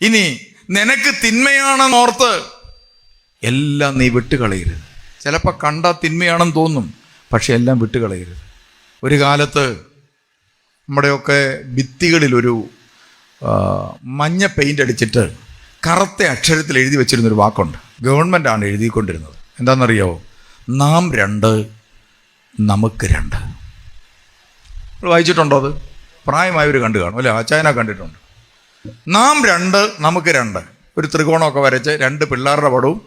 ഇനി നിനക്ക് തിന്മയാണെന്നോർത്ത് എല്ലാം നീ വിട്ടുകളയരുത്. ചിലപ്പോൾ കണ്ടാൽ തിന്മയാണെന്ന് തോന്നും, പക്ഷെ എല്ലാം വിട്ടുകളയരുത്. ഒരു കാലത്ത് നമ്മുടെയൊക്കെ ഭിത്തികളിലൊരു മഞ്ഞ പെയിൻ്റ് അടിച്ചിട്ട് കറുത്ത അക്ഷരത്തിൽ എഴുതി വെച്ചിരുന്നൊരു വാക്കുണ്ട്. ഗവൺമെൻറ്റാണ് എഴുതിക്കൊണ്ടിരുന്നത്. എന്താണെന്നറിയോ? നാം രണ്ട് നമുക്ക് രണ്ട്. വായിച്ചിട്ടുണ്ടോ? അത് പ്രായമായവർ കണ്ടു കാണും അല്ലേ? അച്ചായന കണ്ടിട്ടുണ്ട്. നാം രണ്ട് നമുക്ക് രണ്ട്. ഒരു ത്രികോണമൊക്കെ വരച്ച് രണ്ട് പിള്ളേരുടെ പടവും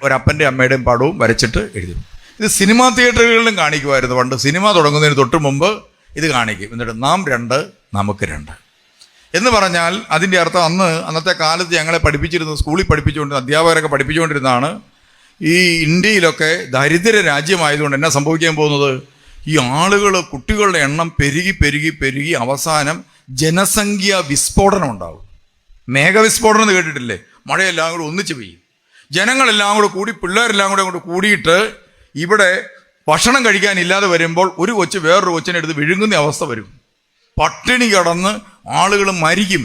ഒരപ്പൻ്റെ അമ്മയുടെയും പടവും വരച്ചിട്ട് എഴുതി. ഇത് സിനിമാ തിയേറ്ററുകളിലും കാണിക്കുമായിരുന്നു പണ്ട്. സിനിമ തുടങ്ങുന്നതിന് തൊട്ട് മുമ്പ് ഇത് കാണിക്കും. എന്നിട്ട് നാം രണ്ട് നമുക്ക് രണ്ട് എന്ന് പറഞ്ഞാൽ അതിൻ്റെ അർത്ഥം അന്നത്തെ കാലത്ത് ഞങ്ങളെ പഠിപ്പിച്ചിരുന്നത്, സ്കൂളിൽ പഠിപ്പിച്ചുകൊണ്ടിരുന്ന അധ്യാപകരൊക്കെ പഠിപ്പിച്ചുകൊണ്ടിരുന്നതാണ്, ഈ ഇന്ത്യയിലൊക്കെ ദരിദ്ര രാജ്യമായതുകൊണ്ട് എന്നാ സംഭവിക്കാൻ പോകുന്നത്, ഈ കുട്ടികളുടെ എണ്ണം പെരുകി പെരുകി പെരുകി അവസാനം ജനസംഖ്യ വിസ്ഫോടനം ഉണ്ടാവും. മേഘവിസ്ഫോടനം എന്ന് കേട്ടിട്ടില്ലേ? മഴയെല്ലാം കൂടെ ഒന്നിച്ച് പെയ്യും, ജനങ്ങളെല്ലാം കൂടെ കൂടി, പിള്ളേരെല്ലാം കൂടെ അങ്ങോട്ട് കൂടിയിട്ട് ഇവിടെ ഭക്ഷണം കഴിക്കാനില്ലാതെ വരുമ്പോൾ ഒരു കൊച്ച് വേറൊരു കൊച്ചിനെ എടുത്ത് വിഴുങ്ങുന്ന അവസ്ഥ വരും. പട്ടിണി കിടന്ന് ആളുകൾ മരിക്കും.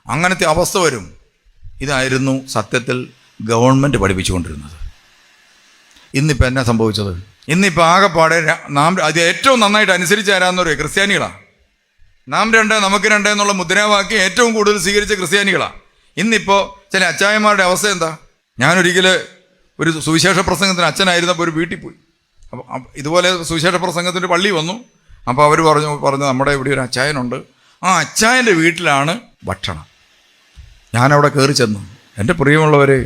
അങ്ങനത്തെ അവസ്ഥ വരും. ഇതായിരുന്നു സത്യത്തിൽ ഗവൺമെൻറ് പഠിപ്പിച്ചുകൊണ്ടിരുന്നത്. ഇന്നിപ്പോൾ എന്നാ സംഭവിച്ചത്? ഇന്നിപ്പോൾ ആകെപ്പാടെ അത് ഏറ്റവും നന്നായിട്ട് അനുസരിച്ച് തരാമെന്ന് പറയുക ക്രിസ്ത്യാനികളാണ്. നാം രണ്ട് നമുക്ക് രണ്ട് എന്നുള്ള മുദ്രാവാക്യം ഏറ്റവും കൂടുതൽ സ്വീകരിച്ച ക്രിസ്ത്യാനികളാണ്. ഇന്നിപ്പോൾ ചില അച്ചായന്മാരുടെ അവസ്ഥ എന്താ? ഞാനൊരിക്കൽ ഒരു സുവിശേഷ പ്രസംഗത്തിന് അച്ഛനായിരുന്നപ്പോൾ ഒരു വീട്ടിൽ പോയി. അപ്പോൾ ഇതുപോലെ സുവിശേഷ പ്രസംഗത്തിൻ്റെ പള്ളി വന്നു. അപ്പോൾ അവർ പറഞ്ഞു നമ്മുടെ ഇവിടെ ഒരു അച്ചായനുണ്ട്, ആ അച്ചായൻ്റെ വീട്ടിലാണ് ഭക്ഷണം. ഞാനവിടെ കയറി ചെന്നു. എൻ്റെ പ്രിയമുള്ളവരെ,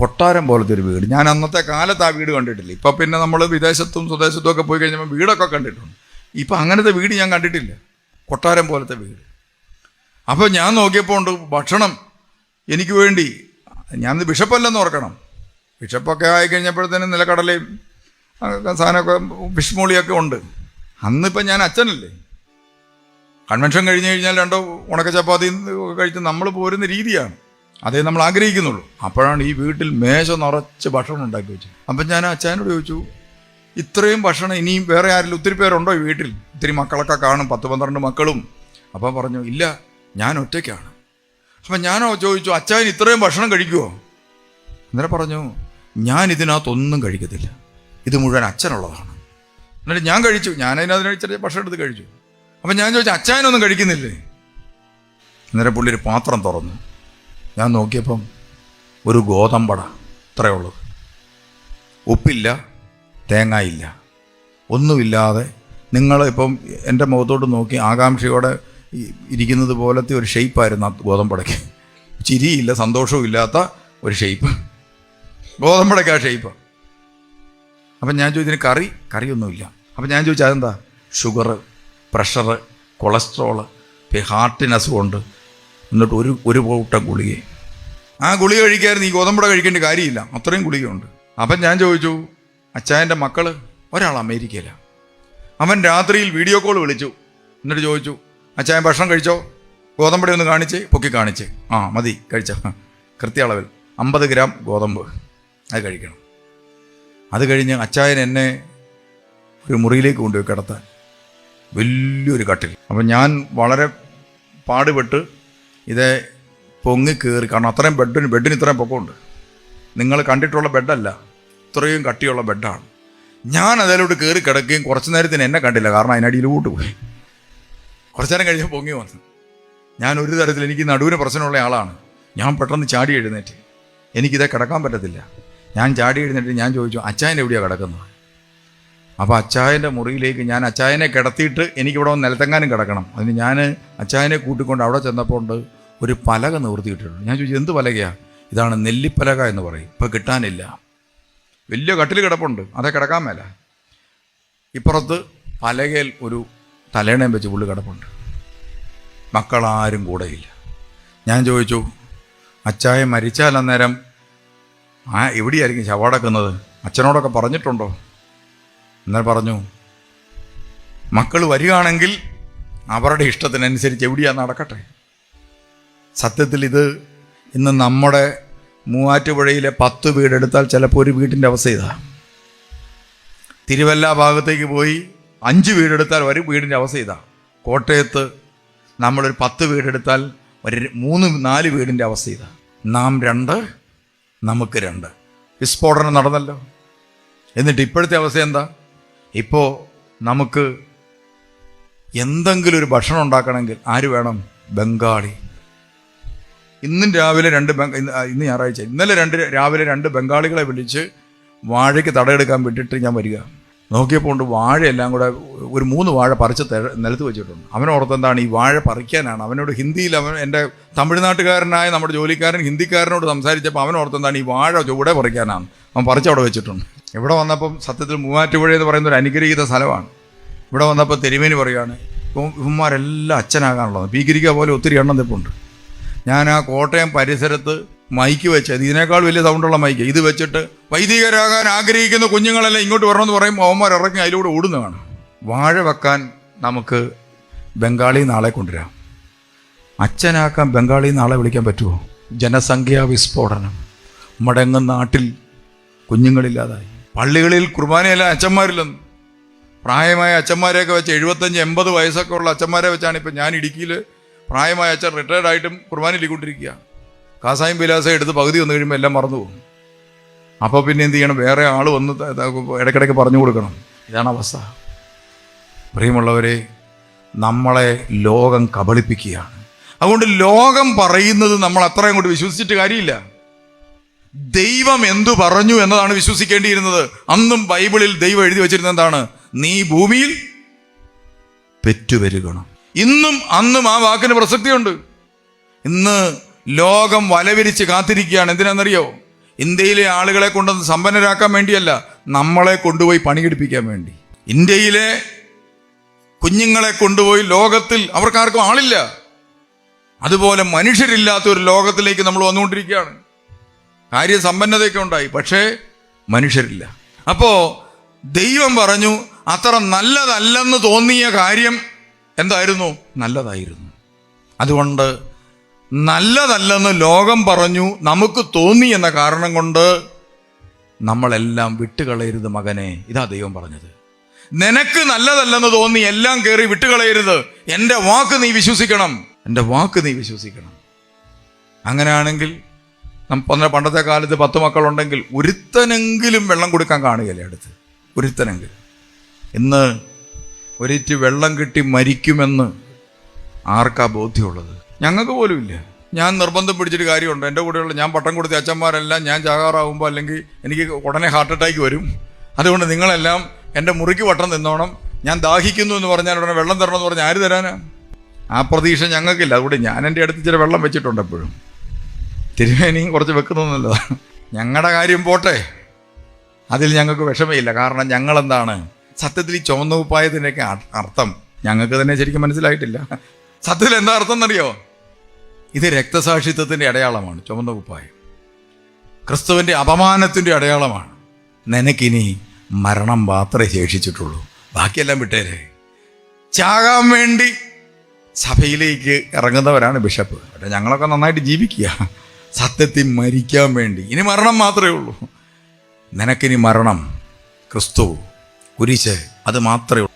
കൊട്ടാരം പോലത്തെ ഒരു വീട്. ഞാൻ അന്നത്തെ കാലത്ത് ആ വീട് കണ്ടിട്ടില്ല. ഇപ്പം പിന്നെ നമ്മൾ വിദേശത്തും സ്വദേശത്തും ഒക്കെ പോയി കഴിഞ്ഞപ്പോൾ വീടൊക്കെ കണ്ടിട്ടുണ്ട്. ഇപ്പം അങ്ങനത്തെ വീട് ഞാൻ കണ്ടിട്ടില്ല. കൊട്ടാരം പോലത്തെ വീട്. അപ്പോൾ ഞാൻ നോക്കിയപ്പോൾ ഉണ്ട് ഭക്ഷണം എനിക്ക് വേണ്ടി. ഞാനത് ബിഷപ്പല്ലെന്ന് ഓർക്കണം. ബിഷപ്പൊക്കെ ആയിക്കഴിഞ്ഞപ്പോഴത്തേനും നിലക്കടലയും സാധനമൊക്കെ ഫിഷ്മോളിയൊക്കെ ഉണ്ട്. അന്നിപ്പം ഞാൻ അച്ഛനല്ലേ. കൺവെൻഷൻ കഴിഞ്ഞ് കഴിഞ്ഞാൽ 2 ഉണക്ക ചപ്പാത്തി കഴിച്ച് നമ്മൾ പോരുന്ന രീതിയാണ്. അതേ നമ്മൾ ആഗ്രഹിക്കുന്നുള്ളൂ. അപ്പോഴാണ് ഈ വീട്ടിൽ മേശ നിറച്ച് ഭക്ഷണം ഉണ്ടാക്കി വെച്ചത്. അപ്പം ഞാൻ അച്ഛനോട് ചോദിച്ചു, ഇത്രയും ഭക്ഷണം ഇനിയും വേറെ ആരെങ്കിലും ഒത്തിരി പേരുണ്ടോ ഈ വീട്ടിൽ? ഇത്തിരി മക്കളൊക്കെ കാണും, 10-12 മക്കളും. അപ്പം പറഞ്ഞു, ഇല്ല, ഞാൻ ഒറ്റയ്ക്കാണ്. അപ്പം ഞാനോ ചോദിച്ചു, അച്ഛൻ ഇത്രയും ഭക്ഷണം കഴിക്കുമോ? അന്നേരം പറഞ്ഞു, ഞാൻ ഇതിനകത്തൊന്നും കഴിക്കത്തില്ല, ഇത് മുഴുവൻ അച്ഛനുള്ളതാണ്. എന്നിട്ട് ഞാൻ കഴിച്ചു. ഞാനതിനകത്ത് ചെറിയ ഭക്ഷണം എടുത്ത് കഴിച്ചു. അപ്പം ഞാൻ ചോദിച്ചു, അച്ഛനൊന്നും കഴിക്കുന്നില്ലേ? അന്നേരം പുള്ളി ഒരു പാത്രം തുറന്നു. ഞാൻ നോക്കിയപ്പം ഒരു ഗോതമ്പട ഇത്രയേ ഉള്ളത്. ഉപ്പില്ല, തേങ്ങയില്ല, ഒന്നുമില്ലാതെ. നിങ്ങളിപ്പം എൻ്റെ മുഖത്തോട്ട് നോക്കി ആകാംക്ഷയോടെ ഇരിക്കുന്നത് പോലത്തെ ഒരു ഷെയ്പ്പായിരുന്നു ആ ഗോതമ്പടയ്ക്ക്. ചിരിയില്ല, സന്തോഷവും ഇല്ലാത്ത ഒരു ഷെയ്പ്പ്. ഗോതമ്പടയ്ക്ക് ആ ഷെയ്പ്പ്. അപ്പം ഞാൻ ചോദിച്ചതിന് കറിയൊന്നുമില്ല. അപ്പം ഞാൻ ചോദിച്ചു, അതെന്താ? ഷുഗർ, പ്രഷർ, കൊളസ്ട്രോള്, ഹാർട്ടിന് അസുഖമുണ്ട്. എന്നിട്ട് ഒരു കൂട്ടം ഗുളിക. ആ ഗുളിക കഴിക്കായിരുന്നു, ഈ ഗോതമ്പട കഴിക്കേണ്ട കാര്യമില്ല, അത്രയും ഗുളികയുണ്ട്. അപ്പം ഞാൻ ചോദിച്ചു, അച്ചായൻ്റെ മക്കൾ ഒരാൾ അമേരിക്കയിലാണ്. അവൻ രാത്രിയിൽ വീഡിയോ കോൾ വിളിച്ചു. എന്നിട്ട് ചോദിച്ചു, അച്ചായൻ ഭക്ഷണം കഴിച്ചോ? ഗോതമ്പട ഒന്ന് കാണിച്ച്, പൊക്കി കാണിച്ച്. ആ മതി, കഴിച്ചോ. കൃത്യ അളവിൽ 50 ഗ്രാം ഗോതമ്പ് അത് കഴിക്കണം. അത് കഴിഞ്ഞ് അച്ചായൻ എന്നെ ഒരു മുറിയിലേക്ക് കൊണ്ടുപോയി കിടത്താൻ, വലിയൊരു കട്ടിൽ. അപ്പം ഞാൻ വളരെ പാടുപെട്ട് ഇതേ പൊങ്ങിക്കേറി, കാരണം അത്രയും ബെഡിന് ഇത്രയും പൊക്കമുണ്ട്. നിങ്ങൾ കണ്ടിട്ടുള്ള ബെഡല്ല, ഇത്രയും കട്ടിയുള്ള ബെഡാണ്. ഞാൻ അതിലോട്ട് കയറി കിടക്കുകയും കുറച്ച് നേരത്തിന് എന്നെ കണ്ടില്ല, കാരണം അതിനടിയിലോട്ട് പോയി. കുറച്ച് നേരം കഴിഞ്ഞ് പൊങ്ങി വന്നു. ഞാൻ ഒരു തരത്തിൽ, എനിക്ക് നടുവിന് പ്രശ്നമുള്ള ആളാണ്. ഞാൻ പെട്ടെന്ന് ചാടി എഴുന്നേറ്റ്. എനിക്കിതേ കിടക്കാൻ പറ്റത്തില്ല. ഞാൻ ചാടി എഴുന്നേറ്റ് ഞാൻ ചോദിച്ചു, അച്ചായൻ എവിടെയാണ് കിടക്കുന്നത്? അപ്പോൾ അച്ചായൻ്റെ മുറിയിലേക്ക് ഞാൻ അച്ചായനെ കിടത്തിയിട്ട് എനിക്കിവിടെ വന്ന് നിലത്തെങ്ങാനും കിടക്കണം. അതിന് ഞാൻ അച്ചായനെ കൂട്ടിക്കൊണ്ട് അവിടെ ചെന്നപ്പോൾ ഉണ്ട് ഒരു പലക നിവർത്തിയിട്ടുണ്ട്. ഞാൻ ചോദിച്ചു, എന്ത് പലകയാണ്? ഇതാണ് നെല്ലിപ്പലക എന്ന് പറയും. ഇപ്പോൾ കിട്ടാനില്ല. വലിയ കട്ടിൽ കിടപ്പുണ്ട്, അതേ കിടക്കാൻ മേല. ഇപ്പുറത്ത് പലകയിൽ ഒരു തലേണയും വെച്ച് പുള്ളി കിടപ്പുണ്ട്. മക്കളാരും കൂടെയില്ല. ഞാൻ ചോദിച്ചു, അച്ചായൻ മരിച്ചാൽ അന്നേരം എവിടെയായിരിക്കും ശവടക്കുന്നത്? അച്ഛനോടൊക്കെ പറഞ്ഞിട്ടുണ്ടോ? എന്നാൽ പറഞ്ഞു, മക്കൾ വരികയാണെങ്കിൽ അവരുടെ ഇഷ്ടത്തിനനുസരിച്ച് എവിടെയാണ് നടക്കട്ടെ. സത്യത്തിൽ ഇത് ഇന്ന് നമ്മുടെ മൂവാറ്റുപുഴയിലെ 10 വീടെടുത്താൽ ചിലപ്പോൾ ഒരു വീടിൻ്റെ അവസ്ഥ ഇതാ. തിരുവല്ല ഭാഗത്തേക്ക് പോയി 5 വീടെടുത്താൽ ഒരു വീടിൻ്റെ അവസ്ഥ ഇതാ. കോട്ടയത്ത് നമ്മളൊരു 10 വീടെടുത്താൽ 3-4 വീടിൻ്റെ അവസ്ഥ ഇതാ. നാം 2, നമുക്ക് 2. വിസ്ഫോടനം നടന്നല്ലോ. എന്നിട്ട് ഇപ്പോഴത്തെ അവസ്ഥ എന്താ? ഇപ്പോൾ നമുക്ക് എന്തെങ്കിലും ഒരു ഭക്ഷണം ഉണ്ടാക്കണമെങ്കിൽ ആര് വേണം? ബംഗാളി. ഇന്നും രാവിലെ ഇന്ന് ഞായറാഴ്ച, ഇന്നലെ രാവിലെ 2 ബംഗാളികളെ വിളിച്ച് വാഴയ്ക്ക് തടയെടുക്കാൻ വിട്ടിട്ട് ഞാൻ വരിക. നോക്കിയപ്പോൾ ഉണ്ട് വാഴയെല്ലാം കൂടെ ഒരു 3 വാഴ പറിച്ച് നിലത്ത് വെച്ചിട്ടുണ്ട്. അവനോർത്തെന്താണ് ഈ വാഴ പറിക്കാനാണ്. അവനോട് ഹിന്ദിയിൽ എൻ്റെ തമിഴ്നാട്ടുകാരനായ നമ്മുടെ ജോലിക്കാരൻ ഹിന്ദിക്കാരനോട് സംസാരിച്ചപ്പോൾ അവനോർത്തെന്താണ് ഈ വാഴ ചുവടെ പറിക്കാനാണ്. അവൻ പറിച്ചവിടെ വെച്ചിട്ടുണ്ട്. ഇവിടെ വന്നപ്പം സത്യത്തിൽ മൂവാറ്റുപുഴ എന്ന് പറയുന്ന ഒരു അനുഗ്രഹീത സ്ഥലമാണ്. ഇവിടെ വന്നപ്പോൾ തിരുമേനി പറയുകയാണ്, ഇവന്മാരെല്ലാം അച്ഛനാകാനുള്ളത്. പീക്കിരിക്ക പോലെ ഒത്തിരി എണ്ണം തെപ്പുണ്ട്. ഞാൻ ആ കോട്ടയം പരിസരത്ത് മൈക്ക് വെച്ചത്, ഇതിനേക്കാൾ വലിയ സൗണ്ടുള്ള മൈക്ക് ഇത് വെച്ചിട്ട് വൈദികരാകാൻ ആഗ്രഹിക്കുന്ന കുഞ്ഞുങ്ങളെല്ലാം ഇങ്ങോട്ട് വരണമെന്ന് പറയുമ്പോൾ അവന്മാർ ഇറങ്ങി അതിലൂടെ ഓടുന്നതാണ്. വാഴ വെക്കാൻ നമുക്ക് ബംഗാളി നാളെ കൊണ്ടുവരാം. അച്ഛനാക്കാൻ ബംഗാളി നാളെ വിളിക്കാൻ പറ്റുമോ? ജനസംഖ്യാ വിസ്ഫോടനം. മടങ്ങുന്ന നാട്ടിൽ കുഞ്ഞുങ്ങളില്ലാതായി. പള്ളികളിൽ കുർബാനയല്ല, അച്ഛന്മാരില്ലെന്ന്. പ്രായമായ അച്ഛന്മാരെയൊക്കെ വെച്ച് 75-80 വയസ്സൊക്കെ ഉള്ള അച്ഛന്മാരെ വെച്ചാണ് ഇപ്പം ഞാൻ ഇടുക്കിയിൽ പ്രായമായ അച്ഛൻ റിട്ടയർഡായിട്ടും കുർബാനയിലേക്കൊണ്ടിരിക്കുക. കാസായും വിലാസം എടുത്ത് പകുതി വന്നു കഴിയുമ്പോൾ എല്ലാം മറന്നു പോകും. അപ്പോൾ പിന്നെ എന്ത് ചെയ്യണം? വേറെ ആൾ വന്ന് ഇടയ്ക്കിടയ്ക്ക് പറഞ്ഞു കൊടുക്കണം. ഇതാണ് അവസ്ഥ. പ്രിയമുള്ളവരെ, നമ്മളെ ലോകം കബളിപ്പിക്കുകയാണ്. അതുകൊണ്ട് ലോകം പറയുന്നത് നമ്മൾ അത്രയും കൊണ്ട് വിശ്വസിച്ചിട്ട് കാര്യമില്ല. ദൈവം എന്തു പറഞ്ഞു എന്നതാണ് വിശ്വസിക്കേണ്ടിയിരുന്നത്. അന്നും ബൈബിളിൽ ദൈവം എഴുതി വെച്ചിരുന്നത് എന്താണ്? നീ ഭൂമിയിൽ പെറ്റുപെരുകണം. ഇന്നും അന്നും ആ വാക്കിന് പ്രസക്തിയുണ്ട്. ഇന്ന് ലോകം വലവിരിച്ച് കാത്തിരിക്കുകയാണ്. എന്തിനാണെന്നറിയോ? ഇന്ത്യയിലെ ആളുകളെ കൊണ്ടൊന്ന് സമ്പന്നരാക്കാൻ വേണ്ടിയല്ല, നമ്മളെ കൊണ്ടുപോയി പണിയെടുപ്പിക്കാൻ വേണ്ടി. ഇന്ത്യയിലെ കുഞ്ഞുങ്ങളെ കൊണ്ടുപോയി ലോകത്തിൽ അവർക്കാർക്കും ആളില്ല. അതുപോലെ മനുഷ്യരില്ലാത്ത ഒരു ലോകത്തിലേക്ക് നമ്മൾ വന്നുകൊണ്ടിരിക്കുകയാണ്. കാര്യം സമ്പന്നതയൊക്കെ ഉണ്ടായി, പക്ഷേ മനുഷ്യരില്ല. അപ്പോൾ ദൈവം പറഞ്ഞു, അത്ര നല്ലതല്ലെന്ന് തോന്നിയ കാര്യം എന്തായിരുന്നു? നല്ലതായിരുന്നു. അതുകൊണ്ട് നല്ലതല്ലെന്ന് ലോകം പറഞ്ഞു, നമുക്ക് തോന്നി എന്ന കാരണം കൊണ്ട് നമ്മളെല്ലാം വിട്ടുകളയരുത് മകനെ. ഇതാ ദൈവം പറഞ്ഞത്. നിനക്ക് നല്ലതല്ലെന്ന് തോന്നി എല്ലാം കയറി വിട്ടുകളയരുത്. എൻ്റെ വാക്ക് നീ വിശ്വസിക്കണം. എൻ്റെ വാക്ക് നീ വിശ്വസിക്കണം. അങ്ങനെയാണെങ്കിൽ പണ്ടത്തെ കാലത്ത് 10 മക്കളുണ്ടെങ്കിൽ ഒരുത്തനെങ്കിലും വെള്ളം കൊടുക്കാൻ കാണുകയല്ലേ അടുത്ത്? ഒരുത്തനെങ്കിലും. ഇന്ന് ഒരിറ്റ് വെള്ളം കിട്ടി മരിക്കുമെന്ന് ആർക്കാ ബോധ്യമുള്ളത്? ഞങ്ങൾക്ക് പോലും ഇല്ല. ഞാൻ നിർബന്ധം പിടിച്ചിട്ട് കാര്യമുണ്ട്. എൻ്റെ കൂടെയുള്ള ഞാൻ പട്ടം കൊടുത്ത അച്ഛന്മാരെല്ലാം ഞാൻ ചാകാറാവുമ്പോൾ അല്ലെങ്കിൽ എനിക്ക് ഉടനെ ഹാർട്ട് അറ്റാക്ക് വരും. അതുകൊണ്ട് നിങ്ങളെല്ലാം എൻ്റെ മുറിക്ക് വട്ടം നിന്നോണം. ഞാൻ ദാഹിക്കുന്നു എന്ന് പറഞ്ഞാൽ ഉടനെ വെള്ളം തരണമെന്ന് പറഞ്ഞാൽ ആര് തരാനാ? ആ പ്രതീക്ഷ ഞങ്ങൾക്കില്ല. അതുകൊണ്ട് ഞാൻ എൻ്റെ അടുത്ത് ചില വെള്ളം വെച്ചിട്ടുണ്ട് എപ്പോഴും. തിരുമേനിയും കുറച്ച് വെക്കുന്നൊന്നുമല്ലോ. ഞങ്ങളുടെ കാര്യം പോട്ടെ, അതിൽ ഞങ്ങൾക്ക് വിഷമയില്ല. കാരണം ഞങ്ങളെന്താണ് സത്യത്തിൽ ഈ ചുവന്ന കുപ്പായത്തിൻ്റെയൊക്കെ അർത്ഥം ഞങ്ങൾക്ക് തന്നെ ശരിക്കും മനസ്സിലായിട്ടില്ല. സത്യത്തിൽ എന്താ അർത്ഥം എന്നറിയോ? ഇത് രക്തസാക്ഷിത്വത്തിൻ്റെ അടയാളമാണ്. ചുവന്ന കുപ്പായം ക്രിസ്തുവിൻ്റെ അപമാനത്തിൻ്റെ അടയാളമാണ്. നിനക്കിനി മരണം മാത്രമേ ശേഷിച്ചിട്ടുള്ളൂ, ബാക്കിയെല്ലാം വിട്ടേരെ. ചാകാൻ വേണ്ടി സഭയിലേക്ക് ഇറങ്ങുന്നവരാണ് ബിഷപ്പ്. പക്ഷേ ഞങ്ങളൊക്കെ നന്നായിട്ട് ജീവിക്കുക. സത്യത്തിൽ മരിക്കാൻ വേണ്ടി ഇനി മരണം മാത്രമേ ഉള്ളൂ. നിനക്കിനി മരണം, ക്രിസ്തു, കുരിശ്, അത് മാത്രമേ ഉള്ളൂ.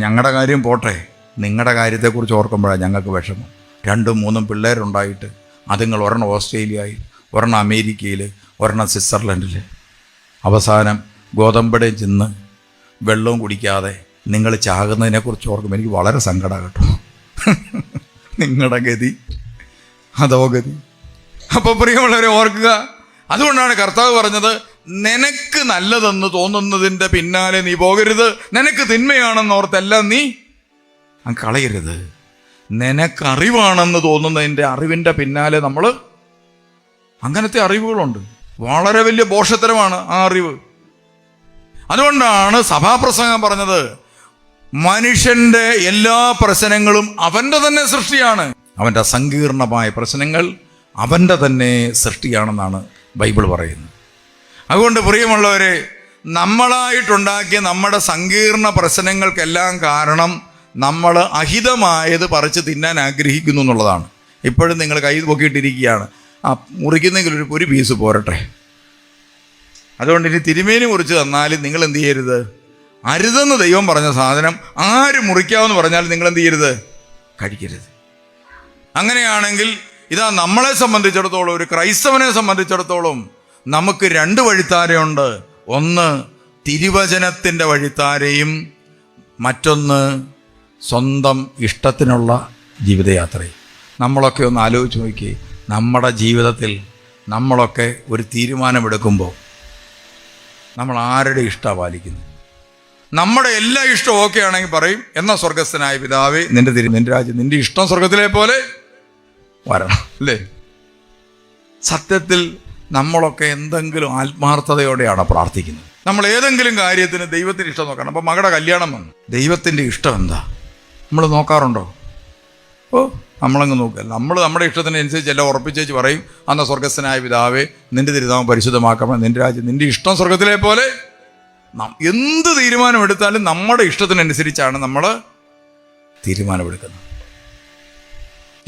ഞങ്ങളുടെ കാര്യം പോട്ടെ, നിങ്ങളുടെ കാര്യത്തെക്കുറിച്ച് ഓർക്കുമ്പോഴാണ് ഞങ്ങൾക്ക് വിഷമം. 2-3 പിള്ളേരുണ്ടായിട്ട് അതുങ്ങൾ ഒരെണ്ണം ഓസ്ട്രേലിയയിൽ, ഒരെണ്ണം അമേരിക്കയിൽ, ഒരെണ്ണം സ്വിറ്റ്സർലൻഡിൽ. അവസാനം ഗോതമ്പടയും ചെന്ന് വെള്ളവും കുടിക്കാതെ നിങ്ങൾ ചാകുന്നതിനെക്കുറിച്ച് ഓർക്കുമ്പോൾ എനിക്ക് വളരെ സങ്കടമാണ് കേട്ടോ. നിങ്ങളുടെ ഗതി അതോ ഗതി. അപ്പോൾ പ്രിയമുള്ളവരെ ഓർക്കുക, അതുകൊണ്ടാണ് കർത്താവ് പറഞ്ഞത്, നിനക്ക് നല്ലതെന്ന് തോന്നുന്നതിൻ്റെ പിന്നാലെ നീ പോകരുത്. നിനക്ക് തിന്മയാണെന്ന് ഓർത്തെല്ലാം നീ കളയരുത്. നിനക്കറിവാണെന്ന് തോന്നുന്നതിൻ്റെ അറിവിൻ്റെ പിന്നാലെ നമ്മൾ, അങ്ങനത്തെ അറിവുകളുണ്ട്. വളരെ വലിയ ഭോഷത്തരമാണ് ആ അറിവ്. അതുകൊണ്ടാണ് സഭാപ്രസംഗം പറഞ്ഞത്, മനുഷ്യൻ്റെ എല്ലാ പ്രശ്നങ്ങളും അവൻ്റെ തന്നെ സൃഷ്ടിയാണ്. അവൻ്റെ സങ്കീർണമായ പ്രശ്നങ്ങൾ അവൻ്റെ തന്നെ സൃഷ്ടിയാണെന്നാണ് ബൈബിൾ പറയുന്നത്. അതുകൊണ്ട് പ്രിയമുള്ളവരെ, നമ്മളായിട്ടുണ്ടാക്കിയ നമ്മുടെ സങ്കീർണ പ്രശ്നങ്ങൾക്കെല്ലാം കാരണം നമ്മൾ അഹിതമായത് പറിച്ച് തിന്നാൻ ആഗ്രഹിക്കുന്നു എന്നുള്ളതാണ്. ഇപ്പോഴും നിങ്ങൾ കൈ പൊക്കിയിട്ടിരിക്കുകയാണ്, മുറിക്കുന്നെങ്കിൽ ഒരു പീസ് പോരട്ടെ. അതുകൊണ്ട് ഇനി തിരുമേനി മുറിച്ച് തന്നാലും നിങ്ങൾ എന്ത് ചെയ്യരുത്? അരുതെന്ന് ദൈവം പറഞ്ഞ സാധനം ആര് മുറിക്കാമെന്ന് പറഞ്ഞാലും നിങ്ങൾ എന്ത് ചെയ്യരുത്? കഴിക്കരുത്. അങ്ങനെയാണെങ്കിൽ ഇതാ നമ്മളെ സംബന്ധിച്ചിടത്തോളം, ഒരു ക്രൈസ്തവനെ സംബന്ധിച്ചിടത്തോളം നമുക്ക് രണ്ട് വഴിത്താരയുണ്ട്. ഒന്ന് തിരുവചനത്തിൻ്റെ വഴിത്താരയും മറ്റൊന്ന് സ്വന്തം ഇഷ്ടത്തിനുള്ള ജീവിതയാത്രയും. നമ്മളൊക്കെ ഒന്ന് ആലോചിച്ച് നോക്കി, നമ്മുടെ ജീവിതത്തിൽ നമ്മളൊക്കെ ഒരു തീരുമാനമെടുക്കുമ്പോൾ നമ്മൾ ആരുടെ ഇഷ്ടമാണ് പാലിക്കുന്നത്? നമ്മുടെ എല്ലാ ഇഷ്ടവും ഓക്കെ ആണെങ്കിൽ പറയും, എന്നാ സ്വർഗസ്ഥനായ പിതാവേ, നിന്റെ രാജ്യം, നിന്റെ ഇഷ്ടം സ്വർഗത്തിലെ പോലെ വരണം, അല്ലേ? സത്യത്തിൽ നമ്മളൊക്കെ എന്തെങ്കിലും ആത്മാർത്ഥതയോടെയാണ് പ്രാർത്ഥിക്കുന്നത്. നമ്മൾ ഏതെങ്കിലും കാര്യത്തിന് ദൈവത്തിൻ്റെ ഇഷ്ടം നോക്കണം. അപ്പോൾ മകളുടെ കല്യാണം വന്നു, ദൈവത്തിൻ്റെ ഇഷ്ടം എന്താ നമ്മൾ നോക്കാറുണ്ടോ? നമ്മളങ്ങ് നോക്കുക. നമ്മൾ നമ്മുടെ ഇഷ്ടത്തിനനുസരിച്ച് എല്ലാം ഉറപ്പിച്ചേച്ച് പറയും, അന്ന സ്വർഗസ്ഥനായ പിതാവേ, നിന്റെ തിരുനാമം പരിശുദ്ധമാക്കണം, നിന്റെ രാജ്യം, നിന്റെ ഇഷ്ടം സ്വർഗത്തിലെ പോലെ. എന്ത് തീരുമാനമെടുത്താലും നമ്മുടെ ഇഷ്ടത്തിനനുസരിച്ചാണ് നമ്മൾ തീരുമാനമെടുക്കുന്നത്.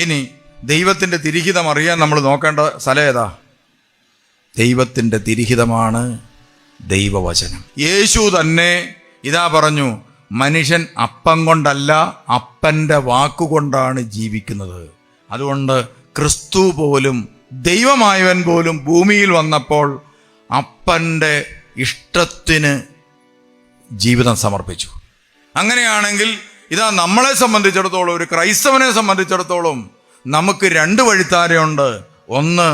ഇനി ദൈവത്തിൻ്റെ തിരിഹിതം അറിയാൻ നമ്മൾ നോക്കേണ്ട സ്ഥലം ഏതാ? ദൈവത്തിൻ്റെ തിരിഹിതമാണ് ദൈവവചനം. യേശു തന്നെ ഇതാ പറഞ്ഞു, മനുഷ്യൻ അപ്പം കൊണ്ടല്ല അപ്പൻ്റെ വാക്കുകൊണ്ടാണ് ജീവിക്കുന്നത്. അതുകൊണ്ട് ക്രിസ്തു പോലും, ദൈവമായവൻ പോലും ഭൂമിയിൽ വന്നപ്പോൾ അപ്പൻ്റെ ഇഷ്ടത്തിന് ജീവിതം സമർപ്പിച്ചു. അങ്ങനെയാണെങ്കിൽ ഇതാ നമ്മളെ സംബന്ധിച്ചിടത്തോളം, ഒരു ക്രൈസ്തവനെ സംബന്ധിച്ചിടത്തോളം നമുക്ക് രണ്ട് വഴിത്താരയുണ്ട്. ഒന്ന്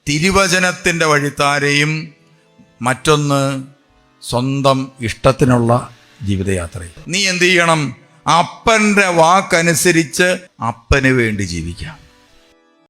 തിരുവചനത്തിൻ്റെ വഴിത്താരയും മറ്റൊന്ന് സ്വന്തം ഇഷ്ടത്തിനുള്ള ജീവിതയാത്രയും. നീ എന്ത് ചെയ്യണം? അപ്പൻ്റെ വാക്കനുസരിച്ച് അപ്പന് വേണ്ടി ജീവിക്കാം.